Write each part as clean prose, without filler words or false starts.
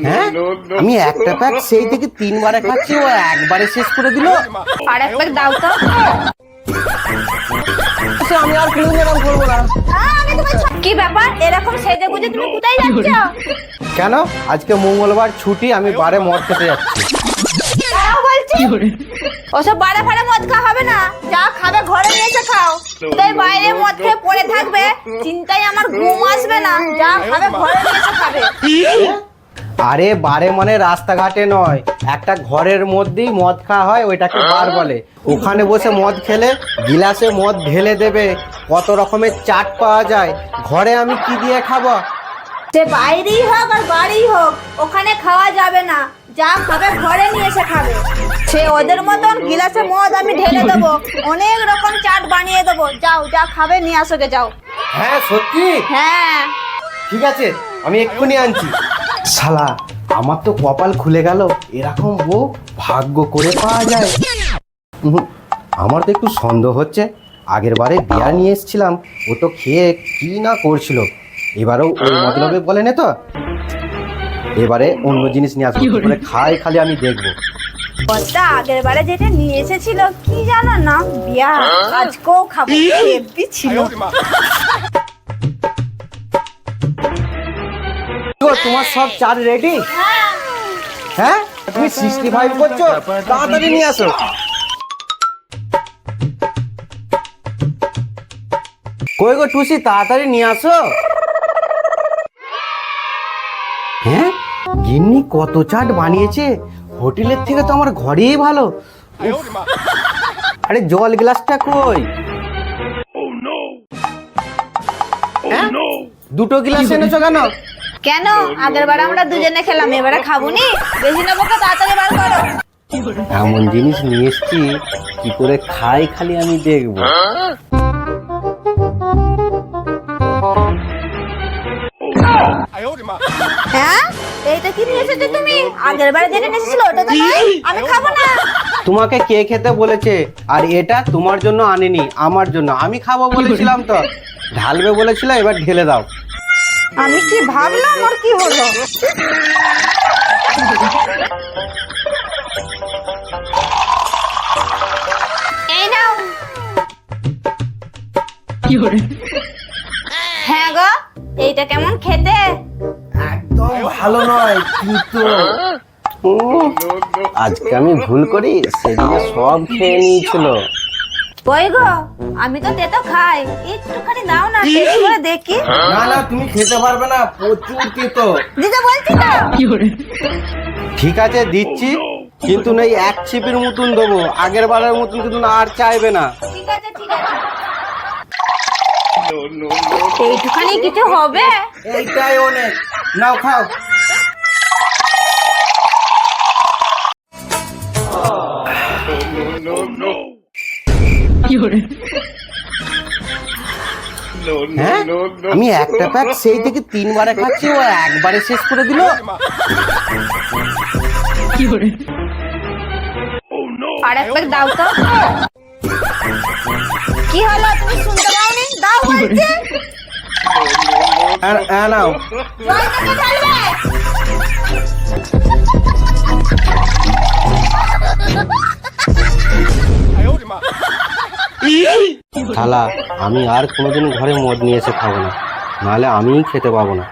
হ্যাঁ আমি একটা প্যাক সেই থেকে 3 বারে খাচ্ছি, ও একবারে শেষ করে দিল। আর এক প্যাক দাও তো। আমি আর কোনো এরকম করবো না। কি ব্যাপার, এরকম সেজে গুজে তুমি কোথায় যাচ্ছ? কেন? আজকে মঙ্গলবার ছুটি, আমি বারে মদ খেতে যাচ্ছি। তাও বলছি ওসব বারে ফারে মদ খাওয়া হবে না, যা খাবে ঘরে নিয়ে এসে খাও। তাই বাইরে মদ খেয়ে পড়ে থাকবে, চিন্তায় আমার ঘুম আসবে না। যা খাবে ঘরে নিয়ে এসে খাবে। আরে বারে মানে রাস্তাঘাটে নয়, একটা ঘরের মধ্যেই মদ খাওয়া হয়, ওইটাকে বার বলে। ওখানে বসে মদ খেলে গিলাসে মদ ঢেলে দেবে, কত রকমের চাট পাওয়া যায়। ঘরে আমি কি দিয়ে খাবো? সে বাইরেই হোক আর বাড়িই হোক, ওখানে খাওয়া যাবে না। যা খাবে ঘরে নিয়ে এসে খাবে। সে ওদের মতন গিলাসে মদ আমি ঢেলে দেবো, অনেক রকম চাট বানিয়ে দেবো। যাও যা খাবে নিয়ে আসো গে, যাও। হ্যাঁ সত্যি? হ্যাঁ ঠিক আছে, আমি এক্ষুনি আনছি। শালা আমার তো কপাল খুলে গেল, এরকম বউ ভাগ্য করে পাওয়া যায়। আমার তো একটু সন্দেহ হচ্ছে। আগের বারে বিয়া নিয়ে এসেছিলাম, ও তো খেয়ে কি না করছিল। এবারেও ওই মতলবে বলে নে তো, এবারে অন্য জিনিস নিয়ে আসবো, মানে খাই খালি আমি দেখবো। বস্তা আগের বারে যেটা নিয়ে এসেছিল কি জানো না, বিয়া। আজকেও খাবো, হেব্বি ছিল। তোমার সব চাট রেডি? হ্যাঁ তুমি 65 করছো, তাড়াতাড়ি নিয়ে আসো। কই গো টুসি, তাড়াতাড়ি নিয়ে আসো। হ্যাঁ গিন্নি কত চাট বানিয়েছে, হোটেলের থেকে তো আমার ঘরেই ভালো। উফ, আরে জল গ্লাসটা কই? হ্যাঁ? দুটো গ্লাস এনেছো কেন? কেন, আগের বার আমরা দুজনে খেলাম, এবারে খাবুনি? বেশি নেবো তো, তাড়াতাড়ি বার করো। এমন জিনিস নিয়ে এসছি, কি করে খাই খালি আমি দেখবো। হ্যাঁ এইটা কি নিয়ে এসেছো তুমি? আগের বারে যেটা নিয়ে এসেছিল ওটা তো নয়, আমি খাবো না। তোমাকে কে খেতে বলেছে? আর এটা তোমার জন্য আনিনি, আমার জন্য। আমি খাবো বলেছিলাম তো, ঢালবে বলেছিল, এবার ঢেলে দাও। আমি কি ভাবলাম আর কি হলো? এই নাও। হ্যাঁ গো, এইটা কেমন খেতে? একদম ভালো নয় কিন্তু আজকে আমি ভুল করি, সেদিনে সব খেয়ে নিয়েছিল। ওই গো, আমি তো তেতো খাই, একটুখানি দাও না, টেস্ট করে দেখি। না না তুমি খেতে পারবে না, প্রচুর তেতো। দিতে বলছি তো। ঠিক আছে দিচ্ছি, কিন্তু নেই এক ছিপির মতন দেবো, আগের বারের মতন কিন্তু আর চাইবে না। ঠিক আছে ঠিক আছে। এইটুখানি কিছু হবে? এইটাই অনেক, নাও খাও। হ্যাঁ আমি একটা প্যাক সেই থেকে 3 বারে খাচ্ছি, ও একবারে শেষ করে দিল। আর এক প্যাক দাও তো। কি হলো, তুমি শুনতে পাওনি? দাও বলছি। নাও। জল থেকে ঢালবে। শালা আমি আর কোনোদিন ঘরে মদ নিয়ে এসে খাবো না, নাহলে আমিই খেতে পাবো না।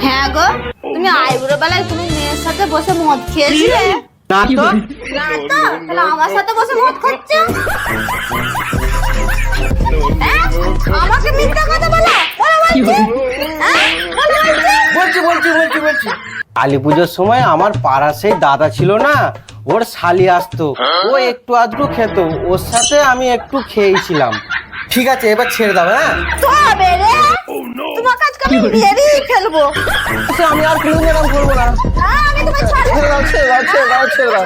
হ্যাঁ গো, তুমি আইবুড়ো বেলায় তুমি মেয়ের সাথে বসে মদ খেয়েছিলে? না তো। না তো, তাহলে আমার সাথে বসে মদ খাচ্ছ? হ্যাঁ? আমাকে মিথ্যা কথা বলো? বলো বলছি। হ্যাঁ? বলো বলছি। বলছি কালী পুজোর সময় আমার পাড়া সেই দাদা ছিল না, ওর শালি আসতো, ও একটু আধটু খেত, ওর সাথে আমি একটু খেয়েছিলাম। ঠিক আছে এবার ছেড়ে দাও। হ্যাঁ তবে রে, তোমাকে আজকে আমি মেরেই ফেলবো। আমি আর কোনোদিন এরকম করবো না। আমি তোমায় ছাড়বো না। ছেড়ে দাও। ছাড়বো না। ছেড়ে দাও।